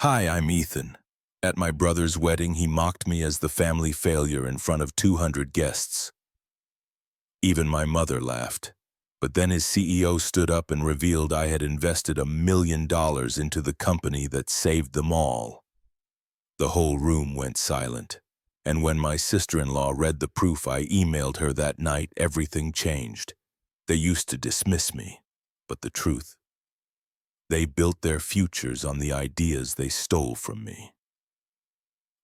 Hi, I'm Ethan. At my brother's wedding, he mocked me as the family failure in front of 200 guests. Even my mother laughed. But then his CEO stood up and revealed I had invested $1 million into the company that saved them all. The whole room went silent. And when my sister-in-law read the proof I emailed her that night, everything changed. They used to dismiss me, but the truth, they built their futures on the ideas they stole from me.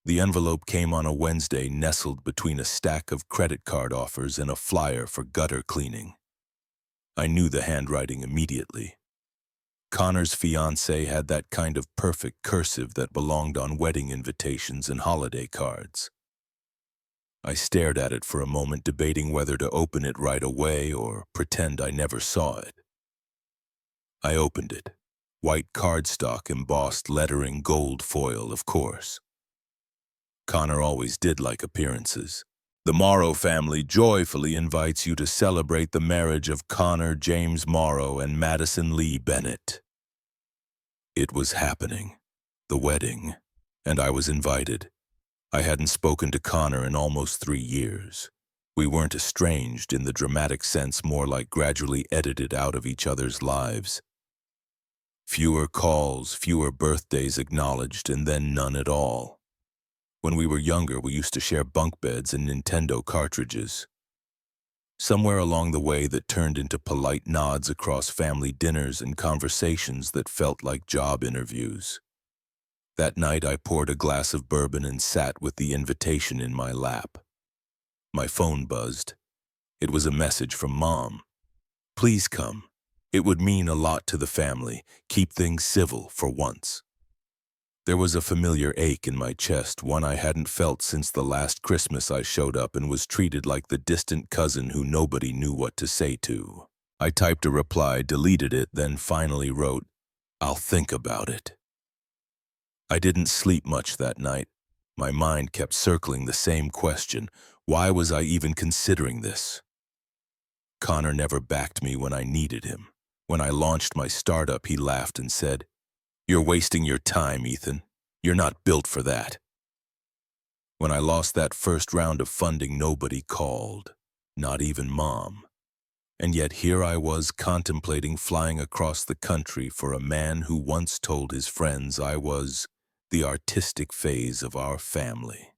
The envelope came on a Wednesday, nestled between a stack of credit card offers and a flyer for gutter cleaning. I knew the handwriting immediately. Connor's fiancée had that kind of perfect cursive that belonged on wedding invitations and holiday cards. I stared at it for a moment, debating whether to open it right away or pretend I never saw it. I opened it. White cardstock, embossed lettering, gold foil, of course. Connor always did like appearances. The Morrow family joyfully invites you to celebrate the marriage of Connor James Morrow and Madison Lee Bennett. It was happening, the wedding, and I was invited. I hadn't spoken to Connor in almost 3 years. We weren't estranged in the dramatic sense, more like gradually edited out of each other's lives. Fewer calls, fewer birthdays acknowledged, and then none at all. When we were younger, we used to share bunk beds and Nintendo cartridges. Somewhere along the way, that turned into polite nods across family dinners and conversations that felt like job interviews. That night, I poured a glass of bourbon and sat with the invitation in my lap. My phone buzzed. It was a message from Mom. "Please come. It would mean a lot to the family. Keep things civil for once." There was a familiar ache in my chest, one I hadn't felt since the last Christmas I showed up and was treated like the distant cousin who nobody knew what to say to. I typed a reply, deleted it, then finally wrote, "I'll think about it." I didn't sleep much that night. My mind kept circling the same question. Why was I even considering this? Connor never backed me when I needed him. When I launched my startup, he laughed and said, "You're wasting your time, Ethan. You're not built for that." When I lost that first round of funding, nobody called, not even Mom. And yet here I was contemplating flying across the country for a man who once told his friends I was the artistic phase of our family.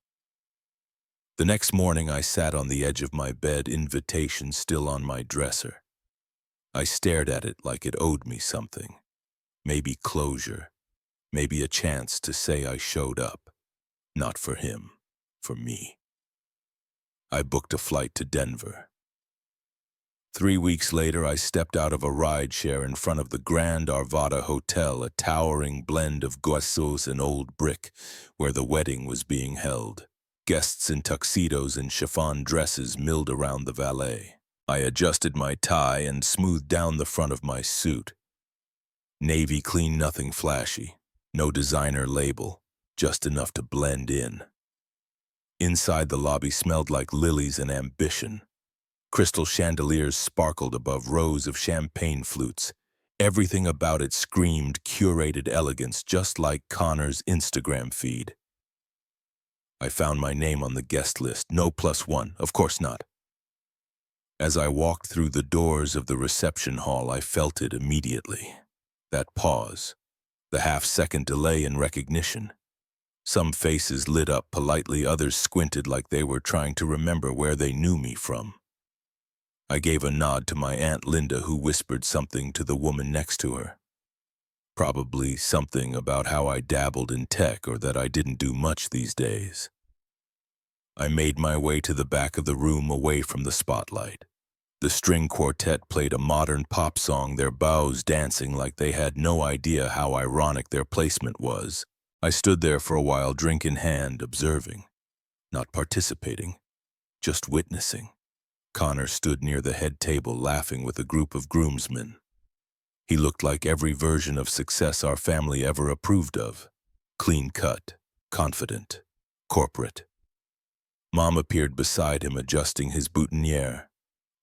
The next morning, I sat on the edge of my bed, invitation still on my dresser. I stared at it like it owed me something. Maybe closure, maybe a chance to say I showed up. Not for him, for me. I booked a flight to Denver. 3 weeks later, I stepped out of a rideshare in front of the Grand Arvada Hotel, a towering blend of guassos and old brick, where the wedding was being held. Guests in tuxedos and chiffon dresses milled around the valet. I adjusted my tie and smoothed down the front of my suit. Navy clean, nothing flashy. No designer label, just enough to blend in. Inside, the lobby smelled like lilies and ambition. Crystal chandeliers sparkled above rows of champagne flutes. Everything about it screamed curated elegance, just like Connor's Instagram feed. I found my name on the guest list. No +1, of course not. As I walked through the doors of the reception hall, I felt it immediately. That pause, the half-second delay in recognition. Some faces lit up politely, others squinted like they were trying to remember where they knew me from. I gave a nod to my Aunt Linda, who whispered something to the woman next to her. Probably something about how I dabbled in tech or that I didn't do much these days. I made my way to the back of the room, away from the spotlight. The string quartet played a modern pop song, their bows dancing like they had no idea how ironic their placement was. I stood there for a while, drink in hand, observing. Not participating, just witnessing. Connor stood near the head table, laughing with a group of groomsmen. He looked like every version of success our family ever approved of. Clean-cut, confident, corporate. Mom appeared beside him, adjusting his boutonniere.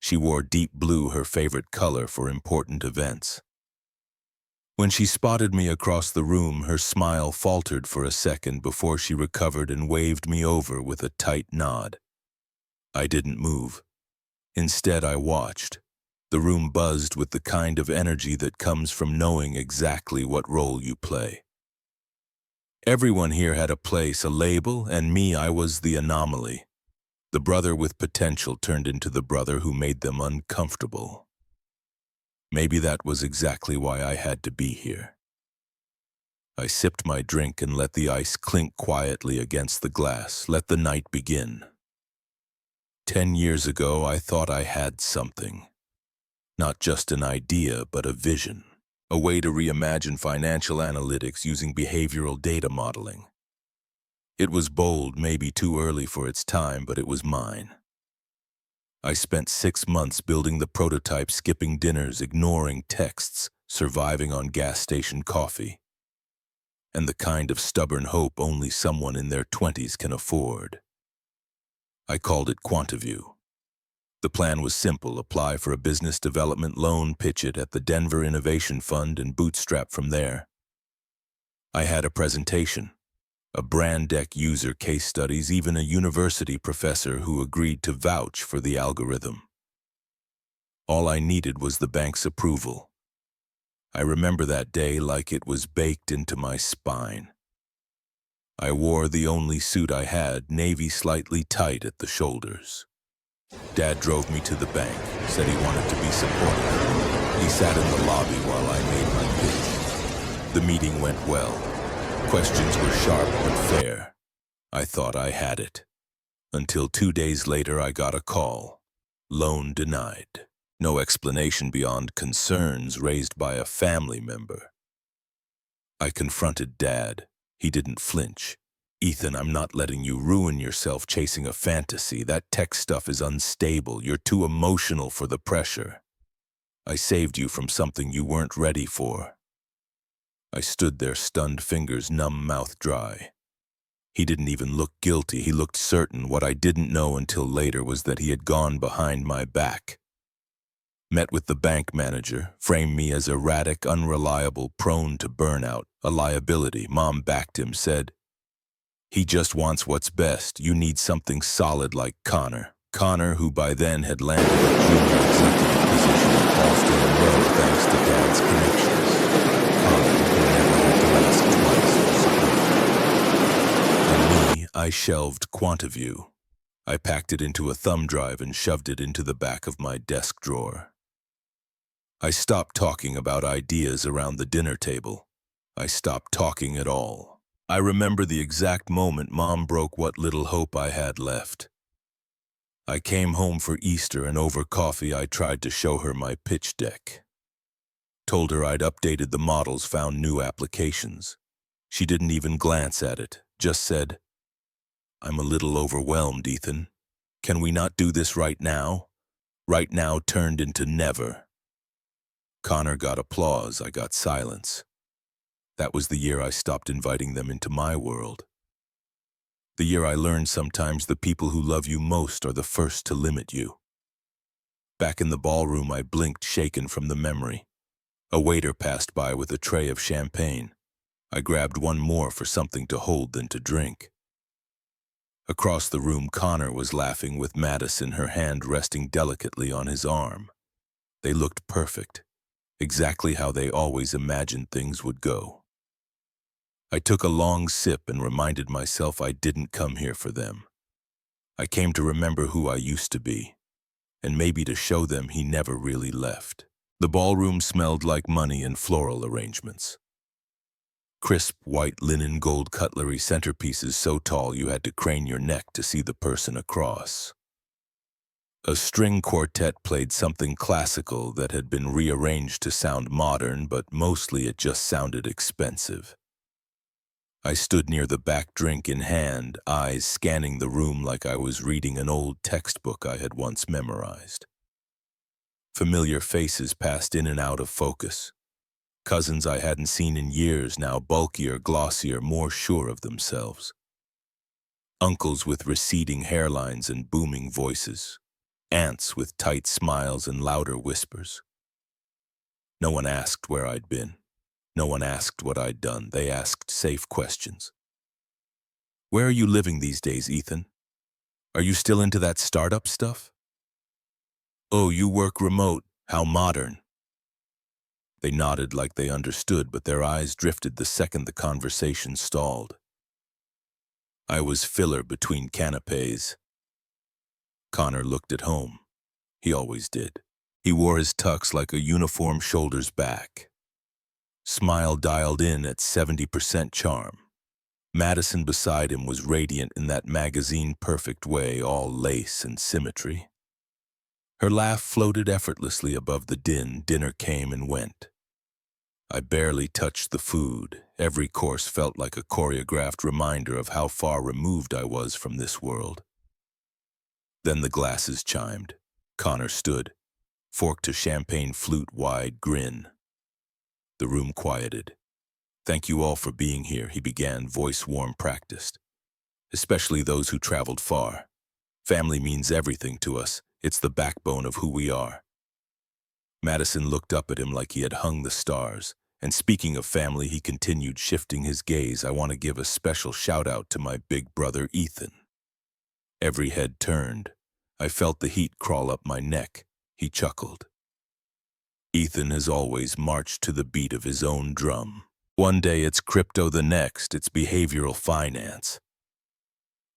She wore deep blue, her favorite color for important events. When she spotted me across the room, her smile faltered for a second before she recovered and waved me over with a tight nod. I didn't move. Instead, I watched. The room buzzed with the kind of energy that comes from knowing exactly what role you play. Everyone here had a place, a label, and me, I was the anomaly. The brother with potential turned into the brother who made them uncomfortable. Maybe that was exactly why I had to be here. I sipped my drink and let the ice clink quietly against the glass. Let the night begin. 10 years ago, I thought I had something. Not just an idea, but a vision. A way to reimagine financial analytics using behavioral data modeling. It was bold, maybe too early for its time, but it was mine. I spent 6 months building the prototype, skipping dinners, ignoring texts, surviving on gas station coffee. And the kind of stubborn hope only someone in their 20s can afford. I called it QuantaView. The plan was simple: apply for a business development loan, pitch it at the Denver Innovation Fund, and bootstrap from there. I had a presentation, a brand deck, user case studies, even a university professor who agreed to vouch for the algorithm. All I needed was the bank's approval. I remember that day like it was baked into my spine. I wore the only suit I had, navy, slightly tight at the shoulders. Dad drove me to the bank, said he wanted to be supportive. He sat in the lobby while I made my pitch. The meeting went well. Questions were sharp but fair. I thought I had it. Until 2 days later, I got a call. Loan denied. No explanation beyond concerns raised by a family member. I confronted Dad. He didn't flinch. "Ethan, I'm not letting you ruin yourself chasing a fantasy. That tech stuff is unstable. You're too emotional for the pressure. I saved you from something you weren't ready for." I stood there, stunned, fingers numb, mouth dry. He didn't even look guilty. He looked certain. What I didn't know until later was that he had gone behind my back. Met with the bank manager, framed me as erratic, unreliable, prone to burnout, a liability. Mom backed him, said, "He just wants what's best. You need something solid like Connor." Connor, who by then had landed a junior executive position at Boston and Rowe thanks to Dad's connections. Connor, who never had to ask twice for support. And me, I shelved QuantaView. I packed it into a thumb drive and shoved it into the back of my desk drawer. I stopped talking about ideas around the dinner table. I stopped talking at all. I remember the exact moment Mom broke what little hope I had left. I came home for Easter, and over coffee I tried to show her my pitch deck. Told her I'd updated the models, found new applications. She didn't even glance at it, just said, "I'm a little overwhelmed, Ethan. Can we not do this right now?" Right now turned into never. Connor got applause, I got silence. That was the year I stopped inviting them into my world. The year I learned sometimes the people who love you most are the first to limit you. Back in the ballroom, I blinked, shaken from the memory. A waiter passed by with a tray of champagne. I grabbed one more for something to hold than to drink. Across the room, Connor was laughing with Madison, her hand resting delicately on his arm. They looked perfect, exactly how they always imagined things would go. I took a long sip and reminded myself I didn't come here for them. I came to remember who I used to be, and maybe to show them he never really left. The ballroom smelled like money and floral arrangements. Crisp white linen, gold cutlery, centerpieces so tall you had to crane your neck to see the person across. A string quartet played something classical that had been rearranged to sound modern, but mostly it just sounded expensive. I stood near the back, drink in hand, eyes scanning the room like I was reading an old textbook I had once memorized. Familiar faces passed in and out of focus. Cousins I hadn't seen in years, now bulkier, glossier, more sure of themselves. Uncles with receding hairlines and booming voices. Aunts with tight smiles and louder whispers. No one asked where I'd been. No one asked what I'd done. They asked safe questions. Where are you living these days, Ethan? Are you still into that startup stuff? Oh, you work remote. How modern. They nodded like they understood, but their eyes drifted the second the conversation stalled. I was filler between canapes. Connor looked at home. He always did. He wore his tux like a uniform shoulders back. Smile dialed in at 70% charm. Madison beside him was radiant in that magazine-perfect way, all lace and symmetry. Her laugh floated effortlessly above the din. Dinner came and went. I barely touched the food. Every course felt like a choreographed reminder of how far removed I was from this world. Then the glasses chimed. Connor stood, fork to champagne flute wide grin. The room quieted. Thank you all for being here, he began, voice warm, practiced. Especially those who traveled far. Family means everything to us. It's the backbone of who we are. Madison looked up at him like he had hung the stars. And speaking of family, he continued, shifting his gaze. I want to give a special shout out to my big brother, Ethan. Every head turned. I felt the heat crawl up my neck. He chuckled. Ethan has always marched to the beat of his own drum. One day it's crypto, the next it's behavioral finance.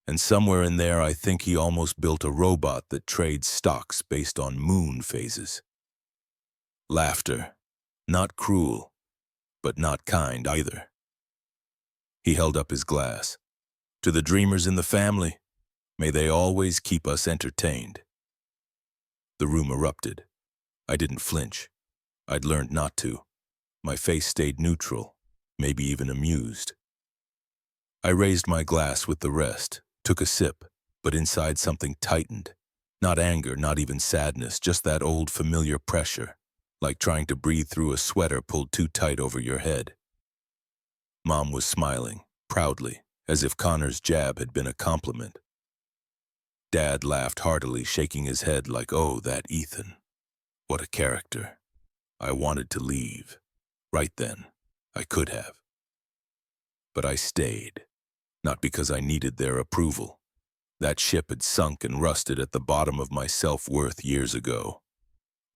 And somewhere in there I think he almost built a robot that trades stocks based on moon phases. Laughter. Not cruel, but not kind either. He held up his glass. To the dreamers in the family, may they always keep us entertained. The room erupted. I didn't flinch. I'd learned not to. My face stayed neutral, maybe even amused. I raised my glass with the rest, took a sip, but inside something tightened. Not anger, not even sadness, just that old familiar pressure, like trying to breathe through a sweater pulled too tight over your head. Mom was smiling, proudly, as if Connor's jab had been a compliment. Dad laughed heartily, shaking his head like, oh, that Ethan. What a character. I wanted to leave. Right then, I could have. But I stayed, not because I needed their approval. That ship had sunk and rusted at the bottom of my self-worth years ago.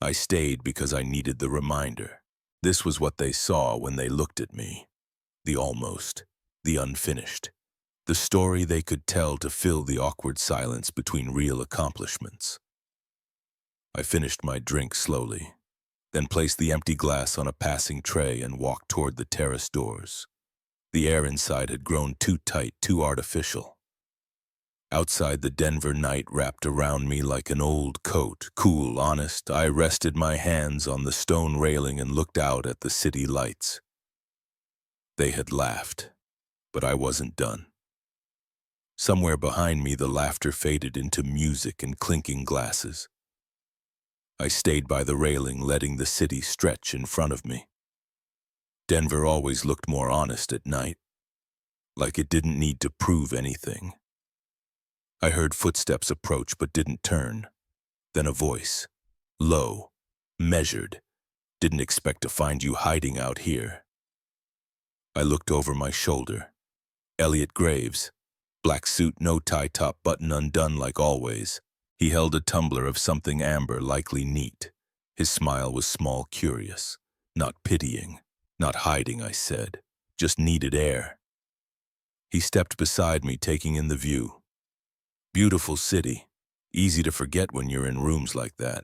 I stayed because I needed the reminder. This was what they saw when they looked at me. The almost, the unfinished. The story they could tell to fill the awkward silence between real accomplishments. I finished my drink slowly, then placed the empty glass on a passing tray and walked toward the terrace doors. The air inside had grown too tight, too artificial. Outside, the Denver night wrapped around me like an old coat, cool, honest. I rested my hands on the stone railing and looked out at the city lights. They had laughed, but I wasn't done. Somewhere behind me, the laughter faded into music and clinking glasses. I stayed by the railing, letting the city stretch in front of me. Denver always looked more honest at night, like it didn't need to prove anything. I heard footsteps approach but didn't turn. Then a voice, low, measured. Didn't expect to find you hiding out here. I looked over my shoulder. Elliot Graves, black suit, no tie, top button undone like always. He held a tumbler of something amber, likely neat. His smile was small, curious, not pitying, not hiding, I said, just needed air. He stepped beside me, taking in the view. Beautiful city, easy to forget when you're in rooms like that.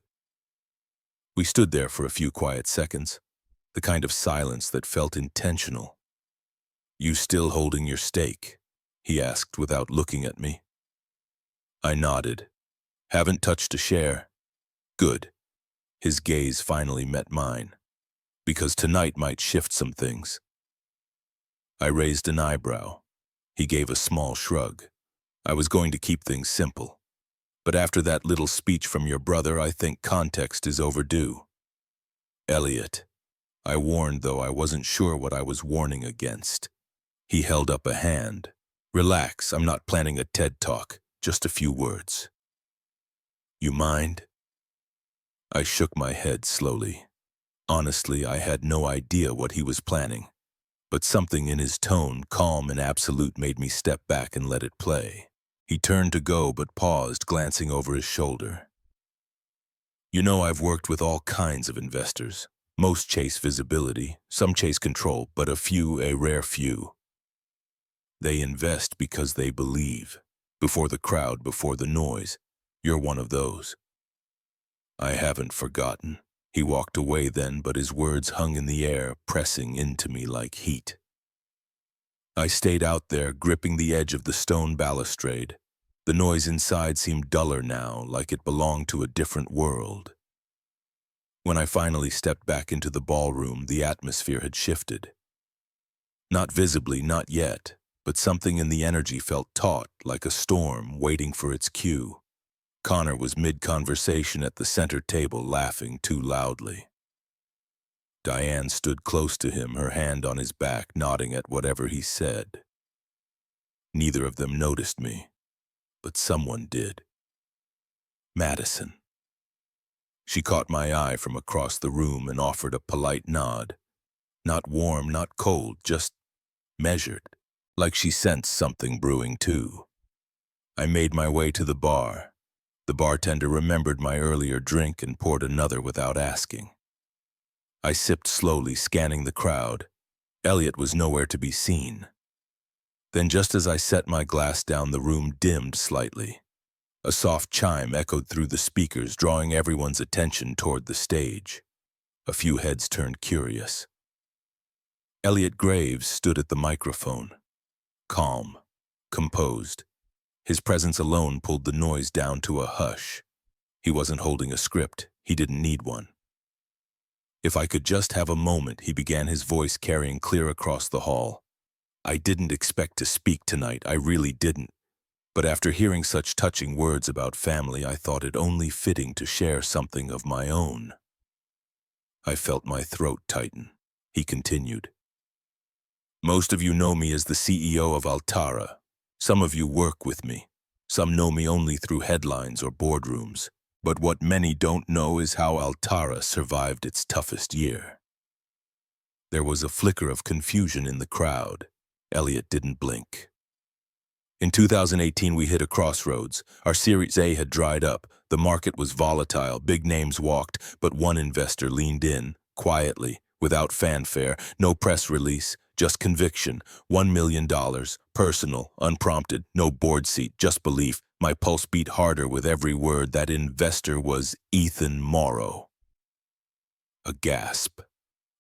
We stood there for a few quiet seconds, the kind of silence that felt intentional. You still holding your stake? He asked without looking at me. I nodded. Haven't touched a share. Good. His gaze finally met mine, because tonight might shift some things. I raised an eyebrow. He gave a small shrug. I was going to keep things simple. But after that little speech from your brother, I think context is overdue. Elliot. I warned, though I wasn't sure what I was warning against. He held up a hand. Relax, I'm not planning a TED Talk, just a few words. You mind? I shook my head slowly. Honestly, I had no idea what he was planning, but something in his tone, calm and absolute, made me step back and let it play. He turned to go but paused, glancing over his shoulder. You know, I've worked with all kinds of investors. Most chase visibility, some chase control, but a rare few. They invest because they believe. Before the crowd, before the noise. You're one of those. I haven't forgotten. He walked away then, but his words hung in the air, pressing into me like heat. I stayed out there, gripping the edge of the stone balustrade. The noise inside seemed duller now, like it belonged to a different world. When I finally stepped back into the ballroom, the atmosphere had shifted. Not visibly, not yet, but something in the energy felt taut, like a storm waiting for its cue. Connor was mid-conversation at the center table, laughing too loudly. Diane stood close to him, her hand on his back, nodding at whatever he said. Neither of them noticed me, but someone did. Madison. She caught my eye from across the room and offered a polite nod. Not warm, not cold, just measured, like she sensed something brewing too. I made my way to the bar. The bartender remembered my earlier drink and poured another without asking. I sipped slowly, scanning the crowd. Elliot was nowhere to be seen. Then just as I set my glass down, the room dimmed slightly. A soft chime echoed through the speakers, drawing everyone's attention toward the stage. A few heads turned curious. Elliot Graves stood at the microphone. Calm, composed. His presence alone pulled the noise down to a hush. He wasn't holding a script. He didn't need one. If I could just have a moment, he began, his voice carrying clear across the hall. I didn't expect to speak tonight, I really didn't. But after hearing such touching words about family, I thought it only fitting to share something of my own. I felt my throat tighten. He continued. Most of you know me as the CEO of Altara. Some of you work with me. Some know me only through headlines or boardrooms. But what many don't know is how Altara survived its toughest year. There was a flicker of confusion in the crowd. Elliot didn't blink. In 2018, we hit a crossroads. Our Series A had dried up. The market was volatile. Big names walked, but one investor leaned in, quietly, without fanfare, no press release, just conviction. $1 million, personal, unprompted, no board seat, just belief. My pulse beat harder with every word. That investor was Ethan Morrow. A gasp.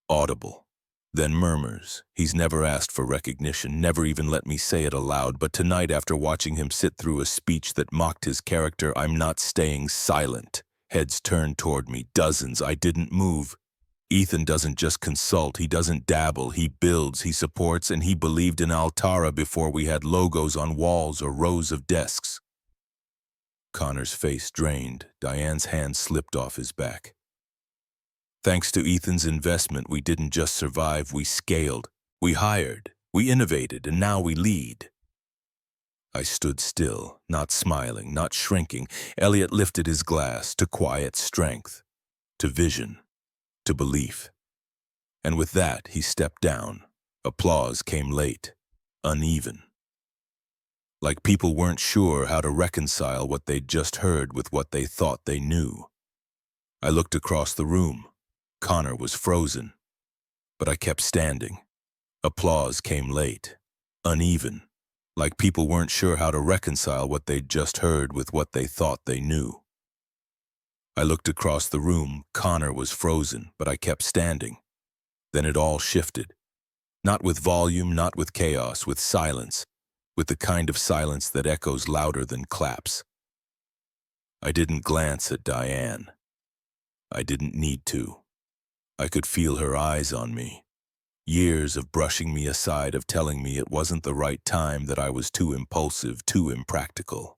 Audible. Then murmurs. He's never asked for recognition, never even let me say it aloud, but tonight, after watching him sit through a speech that mocked his character, I'm not staying silent. Heads turned toward me, dozens. I didn't move. Ethan doesn't just consult, he doesn't dabble, he builds, he supports, and he believed in Altara before we had logos on walls or rows of desks. Connor's face drained. Diane's hand slipped off his back. Thanks to Ethan's investment, we didn't just survive, we scaled. We hired, we innovated, and now we lead. I stood still, not smiling, not shrinking. Elliot lifted his glass to quiet strength, to vision, to belief. And with that, he stepped down. Applause came late, uneven. Like people weren't sure how to reconcile what they'd just heard with what they thought they knew. I looked across the room. Connor was frozen, but I kept standing. Applause came late, uneven, like people weren't sure how to reconcile what they'd just heard with what they thought they knew. I looked across the room. Connor was frozen, but I kept standing. Then it all shifted. Not with volume, not with chaos, with silence. With the kind of silence that echoes louder than claps. I didn't glance at Diane. I didn't need to. I could feel her eyes on me. Years of brushing me aside, of telling me it wasn't the right time, that I was too impulsive, too impractical.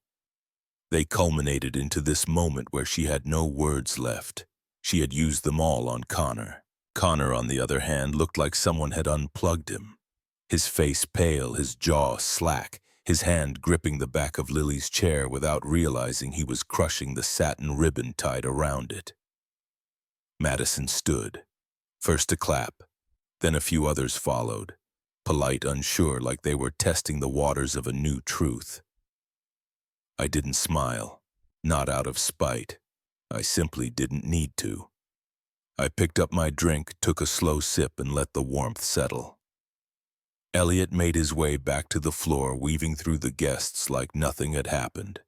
They culminated into this moment where she had no words left. She had used them all on Connor. Connor, on the other hand, looked like someone had unplugged him. His face pale, his jaw slack, his hand gripping the back of Lily's chair without realizing he was crushing the satin ribbon tied around it. Madison stood. First a clap, then a few others followed, polite, unsure, like they were testing the waters of a new truth. I didn't smile, not out of spite. I simply didn't need to. I picked up my drink, took a slow sip, and let the warmth settle. Elliot made his way back to the floor, weaving through the guests like nothing had happened.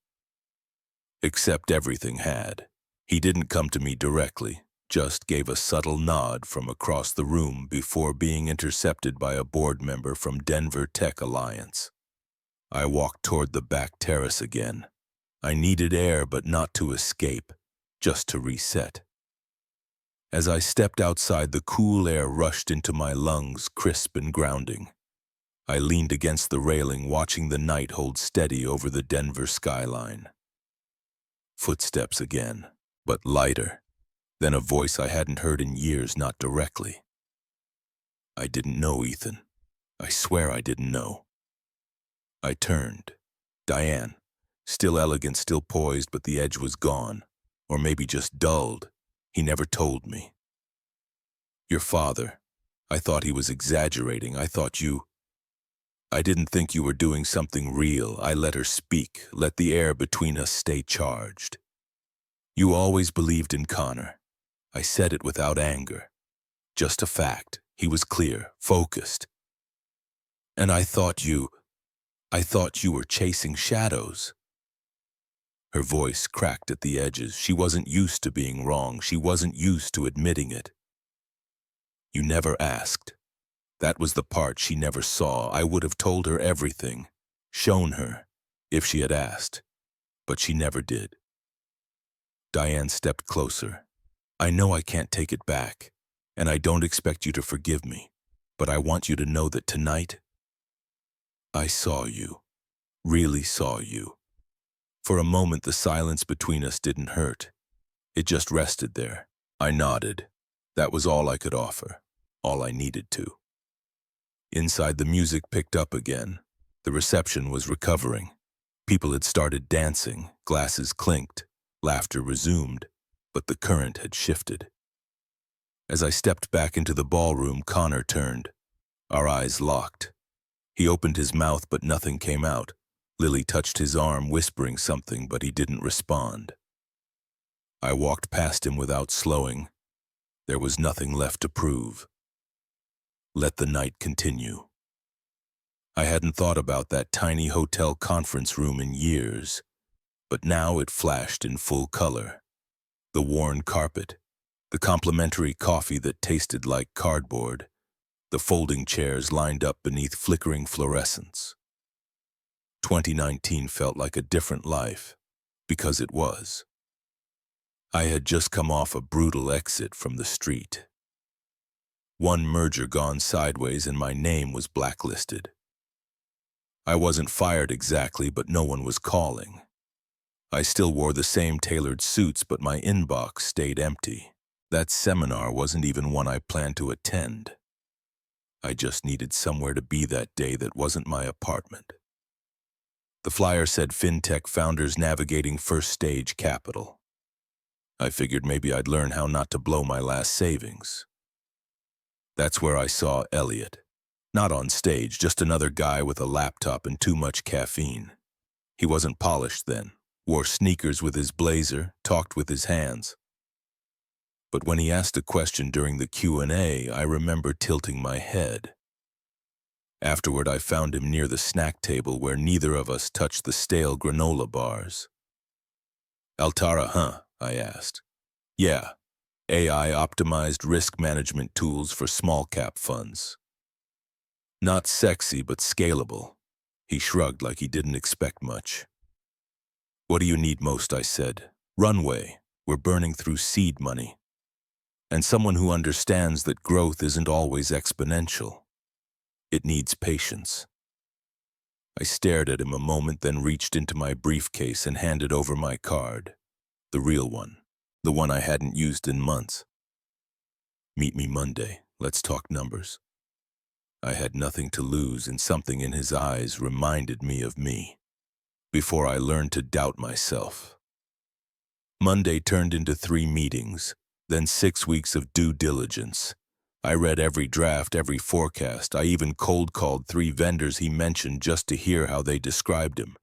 Except everything had. He didn't come to me directly, just gave a subtle nod from across the room before being intercepted by a board member from Denver Tech Alliance. I walked toward the back terrace again. I needed air, but not to escape, just to reset. As I stepped outside, the cool air rushed into my lungs, crisp and grounding. I leaned against the railing, watching the night hold steady over the Denver skyline. Footsteps again, but lighter. Then a voice I hadn't heard in years, not directly. I didn't know, Ethan. I swear I didn't know. I turned. Diane. Still elegant, still poised, but the edge was gone. Or maybe just dulled. He never told me. Your father. I thought he was exaggerating. I didn't think you were doing something real. I let her speak, let the air between us stay charged. You always believed in Connor. I said it without anger. Just a fact. He was clear, focused. And I thought you were chasing shadows. Her voice cracked at the edges. She wasn't used to being wrong. She wasn't used to admitting it. You never asked. That was the part she never saw. I would have told her everything, shown her, if she had asked. But she never did. Diane stepped closer. I know I can't take it back, and I don't expect you to forgive me, but I want you to know that tonight, I saw you, really saw you. For a moment, the silence between us didn't hurt. It just rested there. I nodded. That was all I could offer, all I needed to. Inside, the music picked up again. The reception was recovering. People had started dancing, glasses clinked, laughter resumed, but the current had shifted. As I stepped back into the ballroom, Connor turned. Our eyes locked. He opened his mouth, but nothing came out. Lily touched his arm, whispering something, but he didn't respond. I walked past him without slowing. There was nothing left to prove. Let the night continue. I hadn't thought about that tiny hotel conference room in years, but now it flashed in full color. The worn carpet, the complimentary coffee that tasted like cardboard, the folding chairs lined up beneath flickering fluorescence. 2019 felt like a different life, because it was. I had just come off a brutal exit from the street. One merger gone sideways and my name was blacklisted. I wasn't fired exactly, but no one was calling. I still wore the same tailored suits, but my inbox stayed empty. That seminar wasn't even one I planned to attend. I just needed somewhere to be that day that wasn't my apartment. The flyer said FinTech Founders Navigating First Stage Capital. I figured maybe I'd learn how not to blow my last savings. That's where I saw Elliot. Not on stage, just another guy with a laptop and too much caffeine. He wasn't polished then, wore sneakers with his blazer, talked with his hands. But when he asked a question during the Q&A, I remember tilting my head. Afterward, I found him near the snack table where neither of us touched the stale granola bars. Altara, huh? I asked. Yeah, AI-optimized risk management tools for small-cap funds. Not sexy, but scalable. He shrugged like he didn't expect much. What do you need most, I said. Runway. We're burning through seed money. And someone who understands that growth isn't always exponential. It needs patience. I stared at him a moment, then reached into my briefcase and handed over my card. The real one. The one I hadn't used in months. Meet me Monday. Let's talk numbers. I had nothing to lose, and something in his eyes reminded me of me. Before I learned to doubt myself. Monday turned into 3 meetings, then 6 weeks of due diligence. I read every draft, every forecast. I even cold-called 3 vendors he mentioned just to hear how they described him.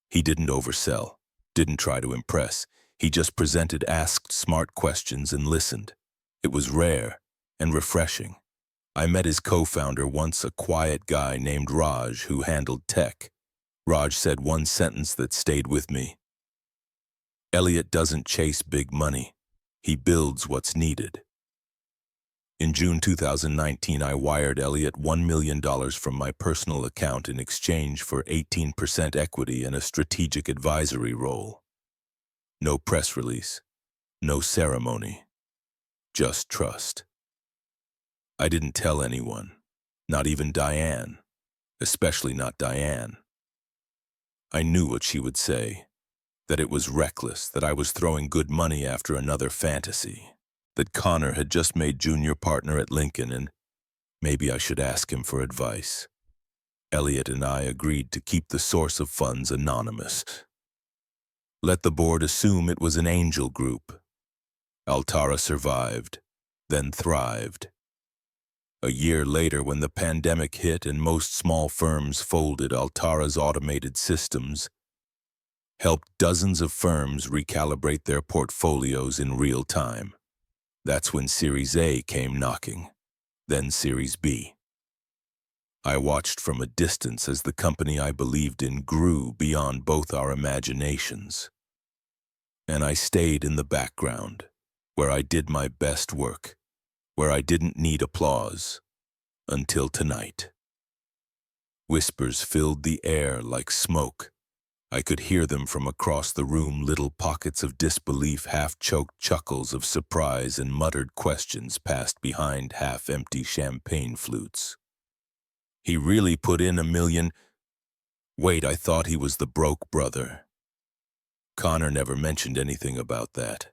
He didn't oversell, didn't try to impress. He just presented, asked smart questions, and listened. It was rare and refreshing. I met his co-founder once, a quiet guy named Raj who handled tech. Raj said one sentence that stayed with me. Elliot doesn't chase big money. He builds what's needed. In June 2019, I wired Elliot $1 million from my personal account in exchange for 18% equity and a strategic advisory role. No press release, no ceremony, just trust. I didn't tell anyone, not even Diane, especially not Diane. I knew what she would say, that it was reckless, that I was throwing good money after another fantasy, that Connor had just made junior partner at Lincoln and maybe I should ask him for advice. Elliot and I agreed to keep the source of funds anonymous. Let the board assume it was an angel group. Altara survived, then thrived. A year later, when the pandemic hit and most small firms folded, Altara's automated systems helped dozens of firms recalibrate their portfolios in real time. That's when Series A came knocking, then Series B. I watched from a distance as the company I believed in grew beyond both our imaginations. And I stayed in the background, where I did my best work, where I didn't need applause, until tonight. Whispers filled the air like smoke. I could hear them from across the room, little pockets of disbelief, half-choked chuckles of surprise, and muttered questions passed behind half-empty champagne flutes. He really put in $1 million? Wait, I thought he was the broke brother. Connor never mentioned anything about that.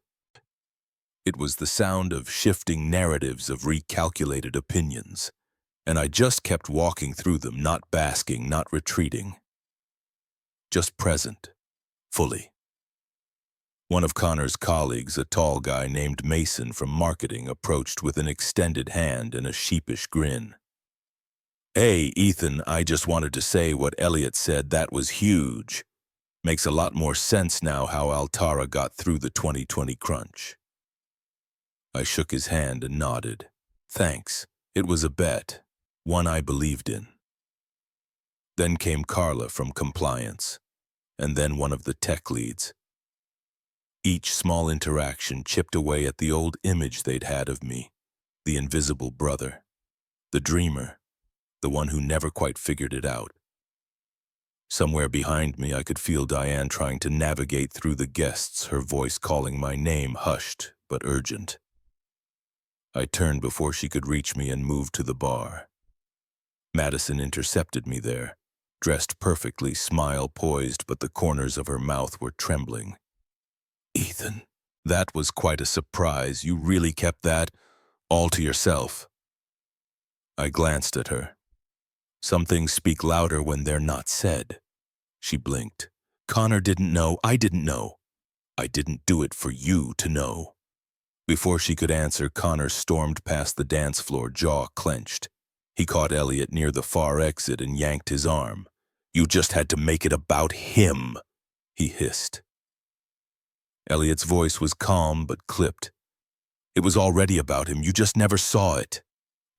It was the sound of shifting narratives, of recalculated opinions, and I just kept walking through them, not basking, not retreating. Just present, fully. One of Connor's colleagues, a tall guy named Mason from marketing, approached with an extended hand and a sheepish grin. Hey, Ethan, I just wanted to say what Elliot said. That was huge. Makes a lot more sense now how Altara got through the 2020 crunch. I shook his hand and nodded. Thanks. It was a bet, one I believed in. Then came Carla from compliance, and then one of the tech leads. Each small interaction chipped away at the old image they'd had of me, the invisible brother, the dreamer, the one who never quite figured it out. Somewhere behind me, I could feel Diane trying to navigate through the guests, her voice calling my name, hushed but urgent. I turned before she could reach me and moved to the bar. Madison intercepted me there, dressed perfectly, smile poised, but the corners of her mouth were trembling. Ethan, that was quite a surprise. You really kept that all to yourself. I glanced at her. Some things speak louder when they're not said. She blinked. Connor didn't know. I didn't know. I didn't do it for you to know. Before she could answer, Connor stormed past the dance floor, jaw clenched. He caught Elliot near the far exit and yanked his arm. You just had to make it about him, he hissed. Elliot's voice was calm but clipped. It was already about him. You just never saw it.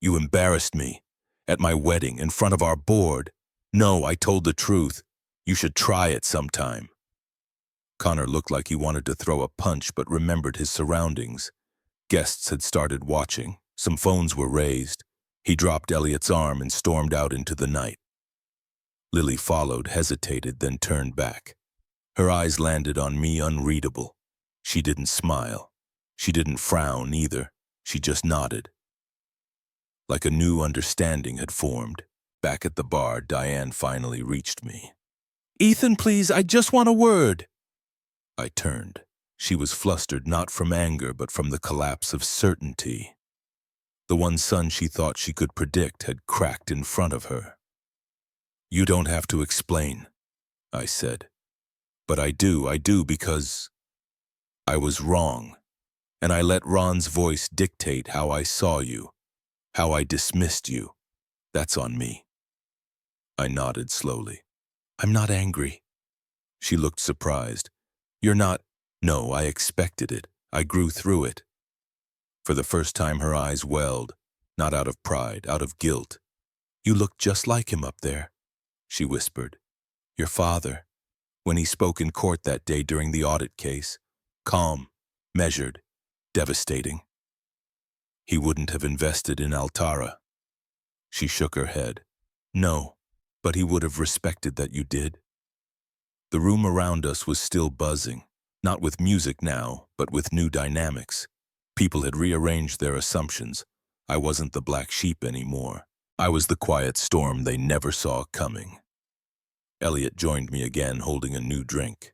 You embarrassed me. At my wedding, in front of our board. No, I told the truth. You should try it sometime. Connor looked like he wanted to throw a punch but remembered his surroundings. Guests had started watching. Some phones were raised. He dropped Elliot's arm and stormed out into the night. Lily followed, hesitated, then turned back. Her eyes landed on me, unreadable. She didn't smile. She didn't frown either. She just nodded. Like a new understanding had formed. Back at the bar, Diane finally reached me. Ethan, please, I just want a word. I turned. She was flustered, not from anger, but from the collapse of certainty. The one sun she thought she could predict had cracked in front of her. You don't have to explain, I said. But I do because I was wrong, and I let Ron's voice dictate how I saw you, How I dismissed you. That's on me. I nodded slowly. I'm not angry. She looked surprised. You're not. No, I expected it. I grew through it. For the first time her eyes welled, not out of pride, out of guilt. You look just like him up there, she whispered. Your father, when he spoke in court that day during the audit case. Calm, measured, devastating. He wouldn't have invested in Altara. She shook her head. No, but he would have respected that you did. The room around us was still buzzing, not with music now, but with new dynamics. People had rearranged their assumptions. I wasn't the black sheep anymore. I was the quiet storm they never saw coming. Elliot joined me again, holding a new drink.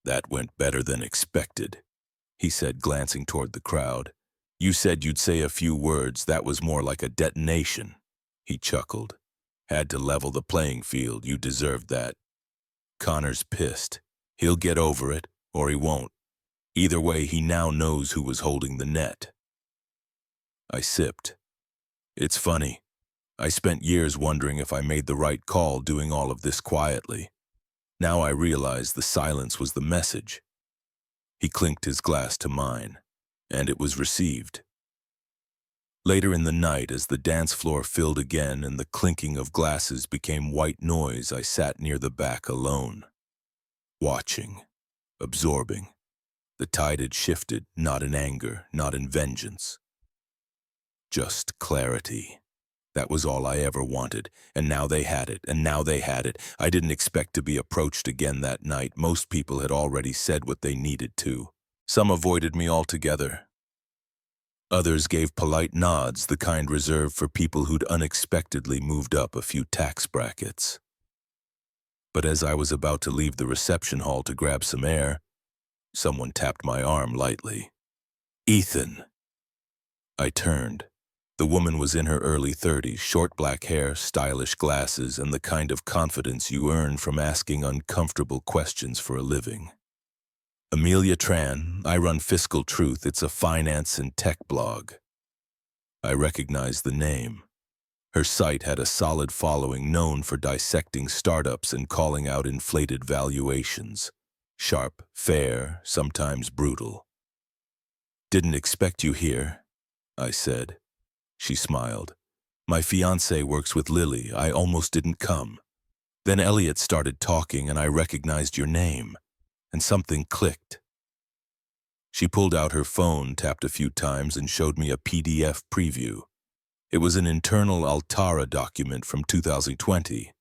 That went better than expected, he said, glancing toward the crowd. You said you'd say a few words. That was more like a detonation. He chuckled. Had to level the playing field. You deserved that. Connor's pissed. He'll get over it, or he won't. Either way, he now knows who was holding the net. I sipped. It's funny. I spent years wondering if I made the right call doing all of this quietly. Now I realize the silence was the message. He clinked his glass to mine, and it was received. Later in the night, as the dance floor filled again and the clinking of glasses became white noise, I sat near the back alone, watching, absorbing. The tide had shifted, not in anger, not in vengeance. Just clarity. That was all I ever wanted, and now they had it, and now they had it. I didn't expect to be approached again that night. Most people had already said what they needed to. Some avoided me altogether. Others gave polite nods, the kind reserved for people who'd unexpectedly moved up a few tax brackets. But as I was about to leave the reception hall to grab some air, someone tapped my arm lightly. Ethan. I turned. The woman was in her early 30s, short black hair, stylish glasses, and the kind of confidence you earn from asking uncomfortable questions for a living. Amelia Tran, I run Fiscal Truth. It's a finance and tech blog. I recognized the name. Her site had a solid following, known for dissecting startups and calling out inflated valuations. Sharp, fair, sometimes brutal. Didn't expect you here, I said. She smiled. My fiancé works with Lily. I almost didn't come. Then Elliot started talking and I recognized your name, and something clicked. She pulled out her phone, tapped a few times, and showed me a PDF preview. It was an internal Altara document from 2020,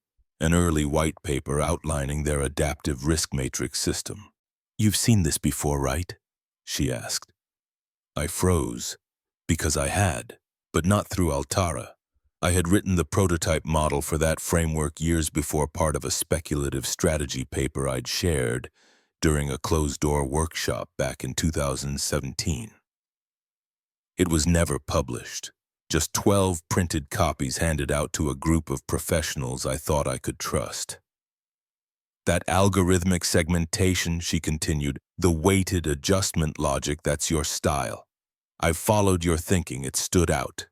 an early white paper outlining their adaptive risk matrix system. You've seen this before, right? She asked. I froze, because I had. But not through Altara. I had written the prototype model for that framework years before, part of a speculative strategy paper I'd shared during a closed-door workshop back in 2017. It was never published, just 12 printed copies handed out to a group of professionals I thought I could trust. That algorithmic segmentation, she continued, the weighted adjustment logic, that's your style. I've followed your thinking. It stood out.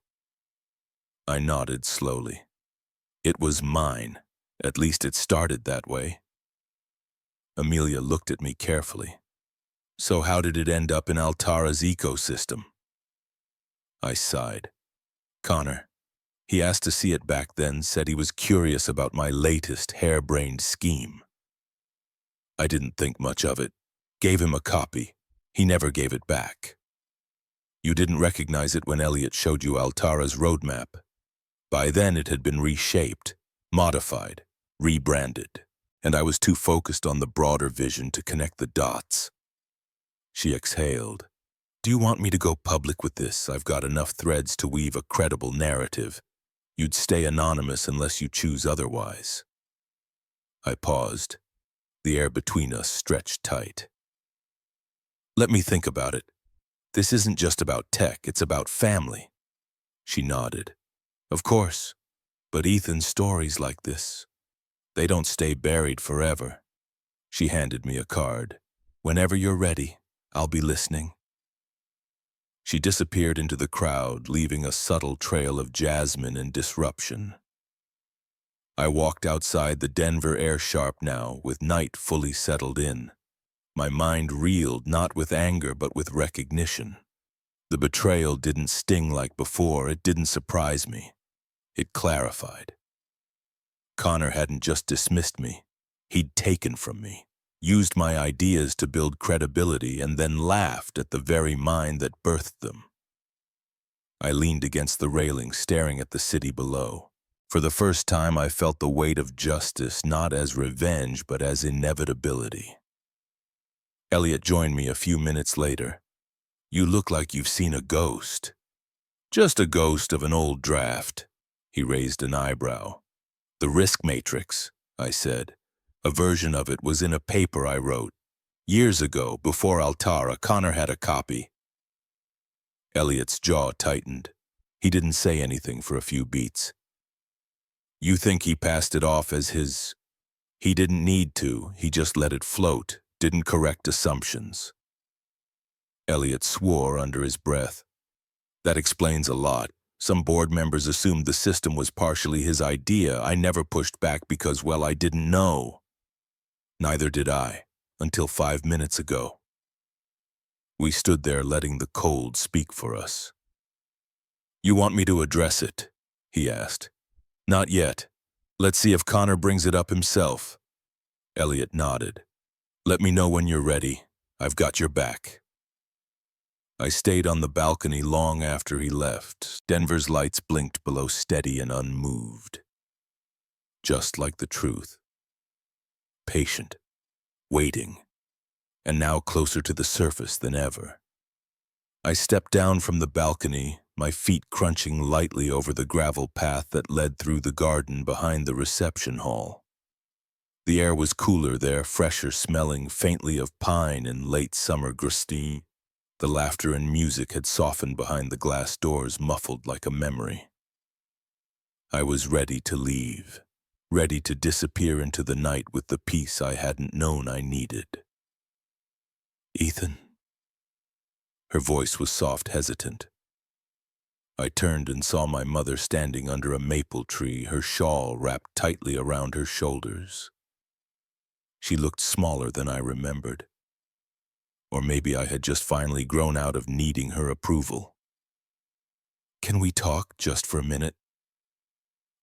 I nodded slowly. It was mine. At least it started that way. Amelia looked at me carefully. So how did it end up in Altara's ecosystem? I sighed. Connor. He asked to see it back then, said he was curious about my latest harebrained scheme. I didn't think much of it. Gave him a copy. He never gave it back. You didn't recognize it when Elliot showed you Altara's roadmap. By then it had been reshaped, modified, rebranded, and I was too focused on the broader vision to connect the dots. She exhaled. Do you want me to go public with this? I've got enough threads to weave a credible narrative. You'd stay anonymous unless you choose otherwise. I paused. The air between us stretched tight. Let me think about it. This isn't just about tech, it's about family. She nodded. Of course, but Ethan's stories like this, they don't stay buried forever. She handed me a card. Whenever you're ready, I'll be listening. She disappeared into the crowd, leaving a subtle trail of jasmine and disruption. I walked outside the Denver air sharp now, with night fully settled in. My mind reeled not with anger but with recognition. The betrayal didn't sting like before, it didn't surprise me. It clarified. Connor hadn't just dismissed me. He'd taken from me, used my ideas to build credibility, and then laughed at the very mind that birthed them. I leaned against the railing, staring at the city below. For the first time, I felt the weight of justice, not as revenge, but as inevitability. Elliot joined me a few minutes later. "You look like you've seen a ghost." "Just a ghost of an old draft." He raised an eyebrow. "The risk matrix," I said. "A version of it was in a paper I wrote. Years ago, before Altara, Connor had a copy." Elliot's jaw tightened. He didn't say anything for a few beats. "You think he passed it off as his?" "He didn't need to. He just let it float, didn't correct assumptions." Elliot swore under his breath. "That explains a lot. Some board members assumed the system was partially his idea. I never pushed back because, well, I didn't know." "Neither did I, until 5 minutes ago." We stood there letting the cold speak for us. "You want me to address it?" he asked. "Not yet. Let's see if Connor brings it up himself." Elliot nodded. "Let me know when you're ready. I've got your back." I stayed on the balcony long after he left. Denver's lights blinked below, steady and unmoved. Just like the truth. Patient. Waiting. And now closer to the surface than ever. I stepped down from the balcony, my feet crunching lightly over the gravel path that led through the garden behind the reception hall. The air was cooler there, fresher, smelling faintly of pine and late summer gristine. The laughter and music had softened behind the glass doors, muffled like a memory. I was ready to leave, ready to disappear into the night with the peace I hadn't known I needed. "Ethan?" Her voice was soft, hesitant. I turned and saw my mother standing under a maple tree, her shawl wrapped tightly around her shoulders. She looked smaller than I remembered. Or maybe I had just finally grown out of needing her approval. "Can we talk just for a minute?"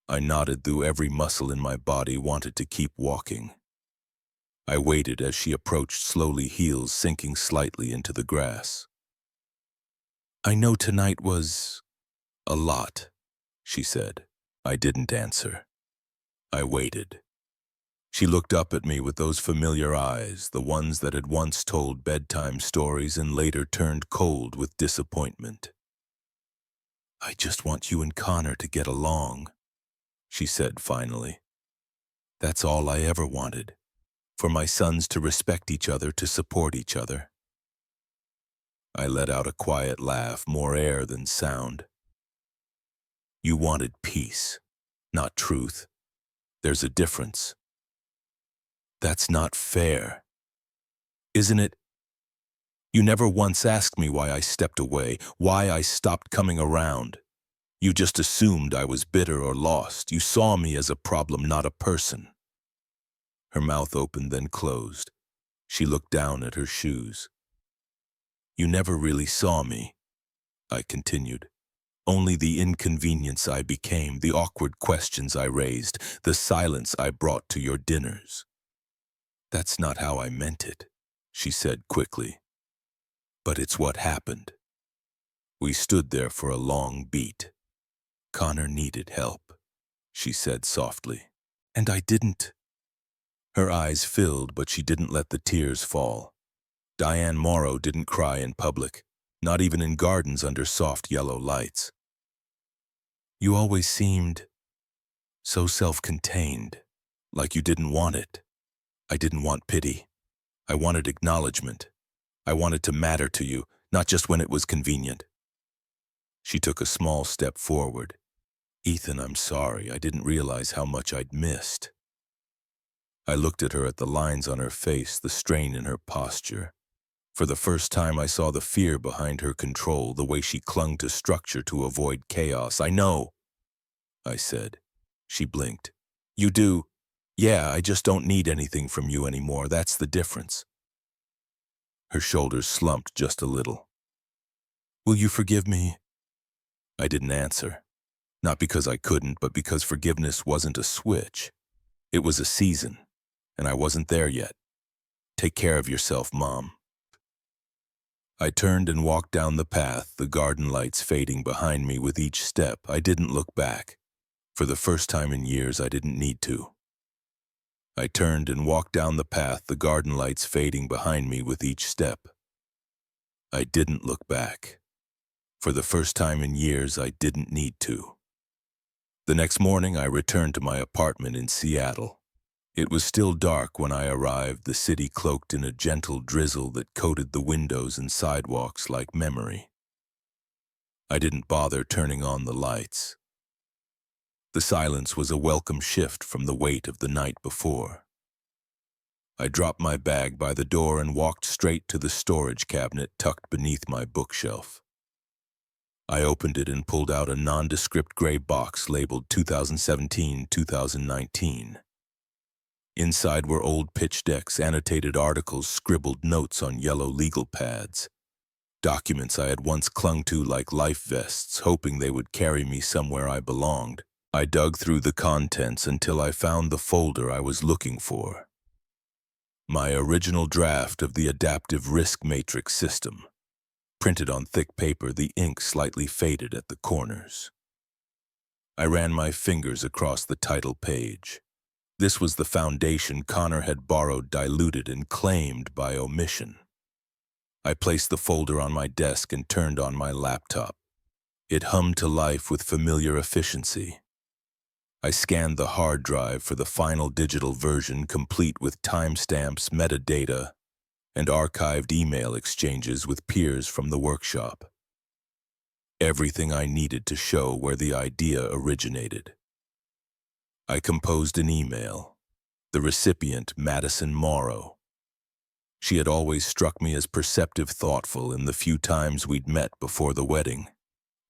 I nodded, though every muscle in my body wanted to keep walking. I waited as she approached slowly, heels sinking slightly into the grass. "I know tonight was a lot," she said. I didn't answer. I waited. She looked up at me with those familiar eyes, the ones that had once told bedtime stories and later turned cold with disappointment. "I just want you and Connor to get along," she said finally. "That's all I ever wanted. For my sons to respect each other, to support each other." I let out a quiet laugh, more air than sound. "You wanted peace, not truth. There's a difference." "That's not fair." "Isn't it? You never once asked me why I stepped away, why I stopped coming around. You just assumed I was bitter or lost. You saw me as a problem, not a person." Her mouth opened, then closed. She looked down at her shoes. "You never really saw me," I continued. "Only the inconvenience I became, the awkward questions I raised, the silence I brought to your dinners." "That's not how I meant it," she said quickly. "But it's what happened." We stood there for a long beat. "Connor needed help," she said softly. "And I didn't." Her eyes filled, but she didn't let the tears fall. Diane Morrow didn't cry in public, not even in gardens under soft yellow lights. "You always seemed so self-contained, like you didn't want it. I didn't want pity. I wanted acknowledgement. I wanted to matter to you, not just when it was convenient." She took a small step forward. "Ethan, I'm sorry. I didn't realize how much I'd missed." I looked at her, at the lines on her face, the strain in her posture. For the first time, I saw the fear behind her control, the way she clung to structure to avoid chaos. "I know," I said. She blinked. "You do? Yeah, I just don't need anything from you anymore. That's the difference." Her shoulders slumped just a little. "Will you forgive me?" I didn't answer. Not because I couldn't, but because forgiveness wasn't a switch. It was a season, and I wasn't there yet. "Take care of yourself, Mom." I turned and walked down the path, the garden lights fading behind me with each step. I didn't look back. For the first time in years, I didn't need to. I turned and walked down the path, the garden lights fading behind me with each step. I didn't look back. For the first time in years, I didn't need to. The next morning, I returned to my apartment in Seattle. It was still dark when I arrived, the city cloaked in a gentle drizzle that coated the windows and sidewalks like memory. I didn't bother turning on the lights. The silence was a welcome shift from the weight of the night before. I dropped my bag by the door and walked straight to the storage cabinet tucked beneath my bookshelf. I opened it and pulled out a nondescript gray box labeled 2017-2019. Inside were old pitch decks, annotated articles, scribbled notes on yellow legal pads. Documents I had once clung to like life vests, hoping they would carry me somewhere I belonged. I dug through the contents until I found the folder I was looking for. My original draft of the adaptive risk matrix system. Printed on thick paper, the ink slightly faded at the corners. I ran my fingers across the title page. This was the foundation Connor had borrowed, diluted, and claimed by omission. I placed the folder on my desk and turned on my laptop. It hummed to life with familiar efficiency. I scanned the hard drive for the final digital version, complete with timestamps, metadata, and archived email exchanges with peers from the workshop. Everything I needed to show where the idea originated. I composed an email. The recipient, Madison Morrow. She had always struck me as perceptive, thoughtful in the few times we'd met before the wedding.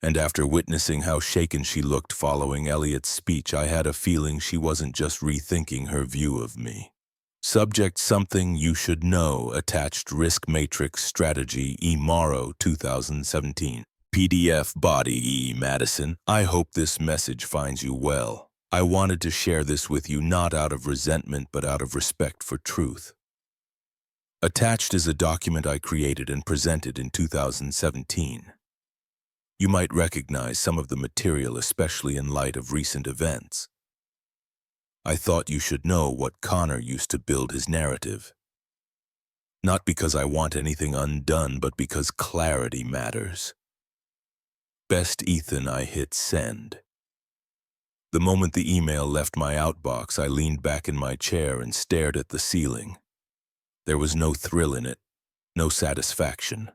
And after witnessing how shaken she looked following Elliot's speech, I had a feeling she wasn't just rethinking her view of me. Subject: something you should know. Attached: risk matrix strategy, E. Morrow, 2017. PDF body: E. Madison. I hope this message finds you well. I wanted to share this with you not out of resentment but out of respect for truth. Attached is a document I created and presented in 2017. You might recognize some of the material, especially in light of recent events. I thought you should know what Connor used to build his narrative. Not because I want anything undone, but because clarity matters. Best Ethan. I hit send. The moment the email left my outbox, I leaned back in my chair and stared at the ceiling. There was no thrill in it, no satisfaction.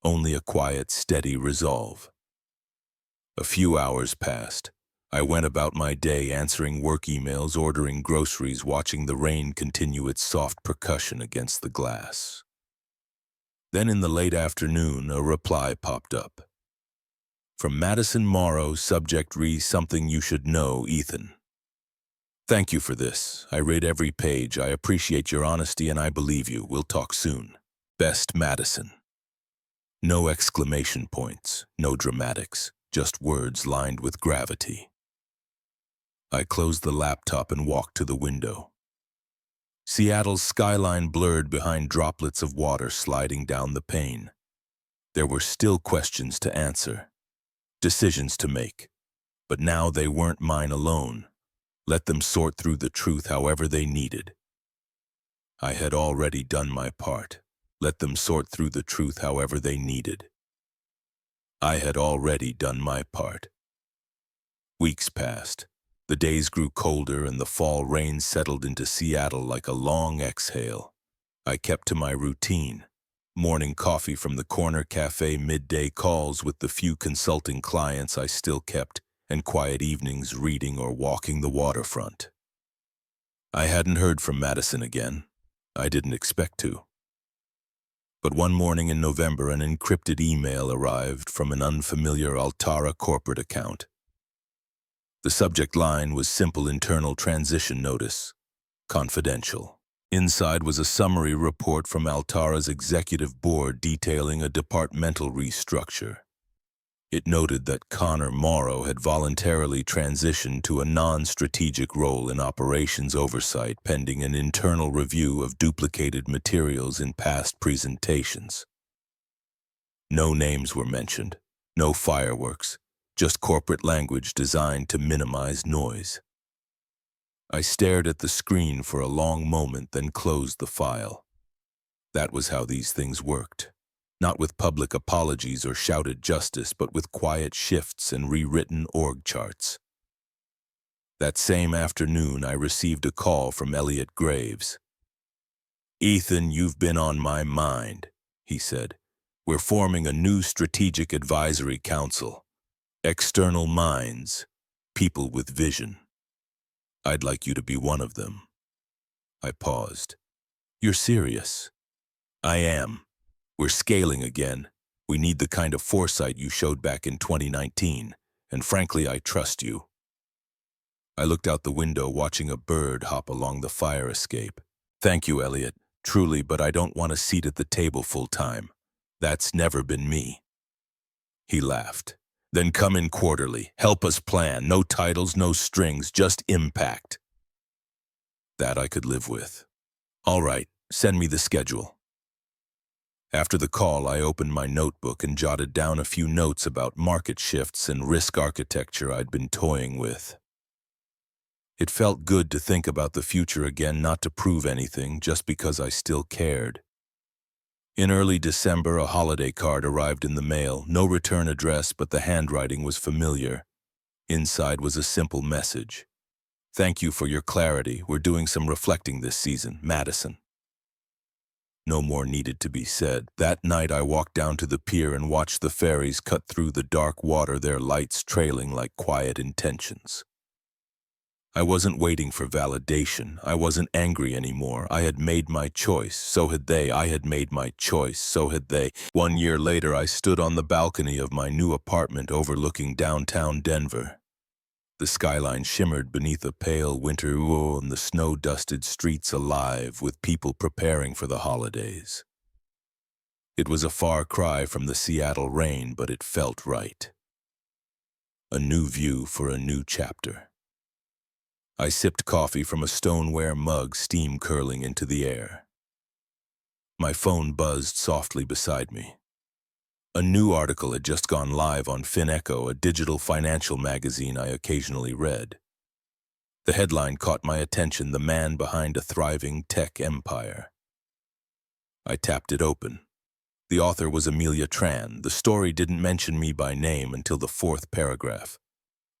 Only a quiet, steady resolve. A few hours passed. I went about my day answering work emails, ordering groceries, watching the rain continue its soft percussion against the glass. Then in the late afternoon, a reply popped up. From Madison Morrow, subject: something you should know, Ethan. Thank you for this. I read every page. I appreciate your honesty and I believe you. We'll talk soon. Best, Madison. No exclamation points, no dramatics, just words lined with gravity. I closed the laptop and walked to the window. Seattle's skyline blurred behind droplets of water sliding down the pane. There were still questions to answer, decisions to make, but now they weren't mine alone. Let them sort through the truth however they needed. I had already done my part. Let them sort through the truth however they needed. I had already done my part. Weeks passed. The days grew colder and the fall rain settled into Seattle like a long exhale. I kept to my routine. Morning coffee from the corner cafe, midday calls with the few consulting clients I still kept, and quiet evenings reading or walking the waterfront. I hadn't heard from Madison again. I didn't expect to. But one morning in November, an encrypted email arrived from an unfamiliar Altara corporate account. The subject line was simple internal transition notice, confidential. Inside was a summary report from Altara's executive board detailing a departmental restructure. It noted that Connor Morrow had voluntarily transitioned to a non-strategic role in operations oversight pending an internal review of duplicated materials in past presentations. No names were mentioned, no fireworks, just corporate language designed to minimize noise. I stared at the screen for a long moment, then closed the file. That was how these things worked. Not with public apologies or shouted justice, but with quiet shifts and rewritten org charts. That same afternoon, I received a call from Elliot Graves. "Ethan, you've been on my mind," he said. "We're forming a new strategic advisory council. External minds, people with vision. I'd like you to be one of them." I paused. "You're serious?" "I am. We're scaling again. We need the kind of foresight you showed back in 2019, and frankly, I trust you." I looked out the window, watching a bird hop along the fire escape. "Thank you, Elliot. Truly, but I don't want a seat at the table full time. That's never been me." He laughed. "Then come in quarterly. Help us plan. No titles, no strings, just impact." That I could live with. "All right, send me the schedule." After the call, I opened my notebook and jotted down a few notes about market shifts and risk architecture I'd been toying with. It felt good to think about the future again, not to prove anything, just because I still cared. In early December, a holiday card arrived in the mail, no return address, but the handwriting was familiar. Inside was a simple message. "Thank you for your clarity. We're doing some reflecting this season. Madison." No more needed to be said. That night I walked down to the pier and watched the ferries cut through the dark water, their lights trailing like quiet intentions. I wasn't waiting for validation. I wasn't angry anymore. I had made my choice. So had they. I had made my choice. So had they. 1 year later, I stood on the balcony of my new apartment overlooking downtown Denver. The skyline shimmered beneath a pale winter and the snow-dusted streets alive with people preparing for the holidays. It was a far cry from the Seattle rain, but it felt right. A new view for a new chapter. I sipped coffee from a stoneware mug, steam curling into the air. My phone buzzed softly beside me. A new article had just gone live on FinEcho, a digital financial magazine I occasionally read. The headline caught my attention: "The man behind a thriving tech empire." I tapped it open. The author was Amelia Tran. The story didn't mention me by name until the 4th paragraph.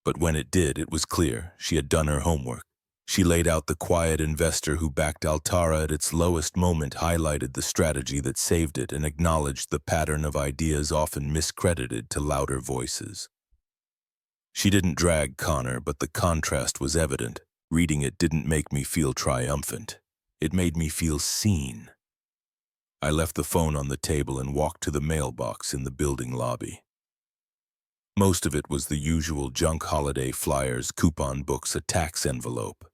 But when it did, it was clear she had done her homework. She laid out the quiet investor who backed Altara at its lowest moment, highlighted the strategy that saved it, and acknowledged the pattern of ideas often miscredited to louder voices. She didn't drag Connor, but the contrast was evident. Reading it didn't make me feel triumphant. It made me feel seen. I left the phone on the table and walked to the mailbox in the building lobby. Most of it was the usual junk: holiday flyers, coupon books, a tax envelope.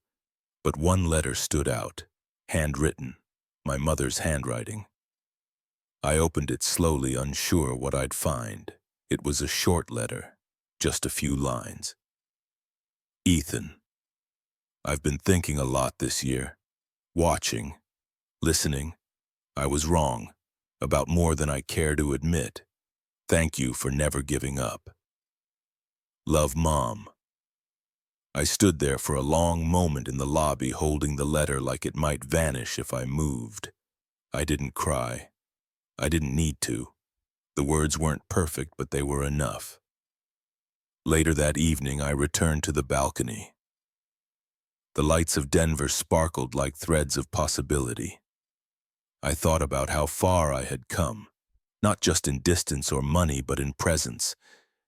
But one letter stood out, handwritten, my mother's handwriting. I opened it slowly, unsure what I'd find. It was a short letter, just a few lines. "Ethan, I've been thinking a lot this year, watching, listening. I was wrong, about more than I care to admit. Thank you for never giving up. Love, Mom." I stood there for a long moment in the lobby, holding the letter like it might vanish if I moved. I didn't cry. I didn't need to. The words weren't perfect, but they were enough. Later that evening, I returned to the balcony. The lights of Denver sparkled like threads of possibility. I thought about how far I had come, not just in distance or money, but in presence.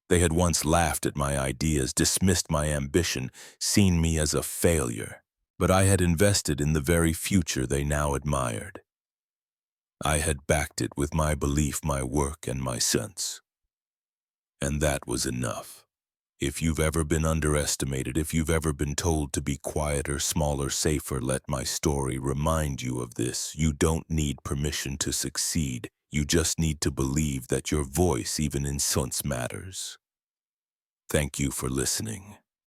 They had once laughed at my ideas, dismissed my ambition, seen me as a failure, but I had invested in the very future they now admired. I had backed it with my belief, my work, and my sense. And that was enough. If you've ever been underestimated, if you've ever been told to be quieter, smaller, safer, let my story remind you of this. You don't need permission to succeed. You just need to believe that your voice, even in silence, matters. Thank you for listening.